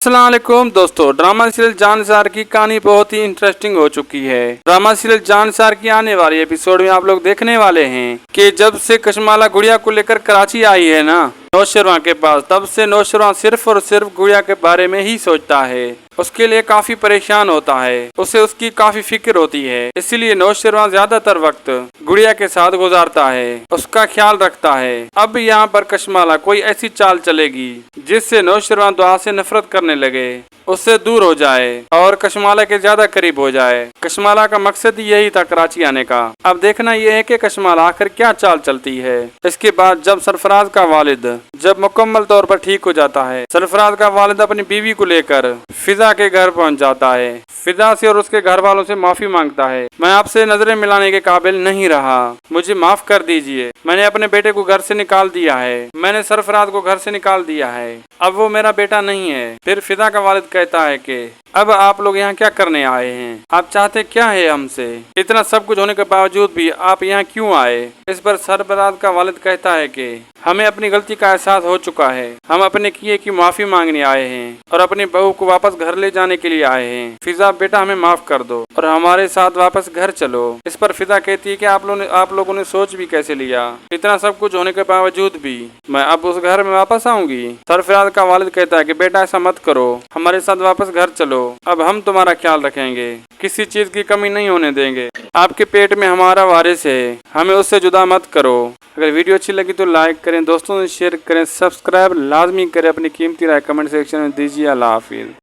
अस्सलाम वालेकुम दोस्तों, ड्रामा सीरियल जानसार की कहानी बहुत ही इंटरेस्टिंग हो चुकी है। ड्रामा सीरियल जानसार की आने वाली एपिसोड में आप लोग देखने वाले हैं कि जब से कशमाला गुड़िया को लेकर कराची आई है ना नौशेरवां के पास, तब से नौशेरवां सिर्फ और सिर्फ गुड़िया के बारे में ही सोचता है। उसके लिए काफी परेशान होता है, उसे उसकी काफी फिक्र होती है। इसलिए नौशेरवां ज्यादातर वक्त गुड़िया के साथ गुजारता है, उसका ख्याल रखता है। अब यहाँ पर कशमाला कोई ऐसी चाल चलेगी जिससे नौशेरवां दुआ से नफरत करने लगे, उससे दूर हो जाए और कशमाला के ज्यादा करीब हो जाए। कशमाला का मकसद यही था कराची आने का। अब देखना यह है कि कशमाला आखिर क्या चाल चलती है। इसके बाद जब सरफराज का वालिद जब मुकम्मल तौर पर ठीक हो जाता है, सरफराज का वालिद अपनी बीवी को लेकर फिजा के घर पहुंच जाता है। फिजा से और उसके घर वालों से माफी मांगता है। मैं आपसे नजरें मिलाने के काबिल नहीं रहा, मुझे माफ कर दीजिए। मैंने अपने बेटे को घर से निकाल दिया है, मैंने सरफराज को घर से निकाल दिया है, अब वो मेरा बेटा नहीं है। फिर फिजा का वालिद कहता है कि अब आप लोग यहाँ क्या करने आए हैं, आप चाहते क्या है हमसे? इतना सब कुछ होने के बावजूद भी आप यहाँ क्यों आए? इस पर सरफराज का वालिद कहता है कि हमें अपनी गलती का एहसास हो चुका है, हम अपने किए की माफी मांगने आए हैं और अपनी बहू को वापस घर ले जाने के लिए आए हैं। फिजा बेटा हमें माफ कर दो और हमारे साथ वापस घर चलो। इस पर फिजा कहती है कि आप लोगों ने सोच भी कैसे लिया? इतना सब कुछ होने के बावजूद भी मैं अब उस घर में वापस आऊंगी? सरफराज का वालिद कहता है कि बेटा ऐसा मत करो, हमारे साथ वापस घर चलो, अब हम तुम्हारा ख्याल रखेंगे, किसी चीज की कमी नहीं होने देंगे। आपके पेट में हमारा वारिस है, हमें उससे जुदा मत करो। अगर वीडियो अच्छी लगी तो लाइक करें, दोस्तों से शेयर करें, सब्सक्राइब लाजमी करें, अपनी कीमती राय कमेंट सेक्शन में दीजिए। अल्लाह हाफिज़।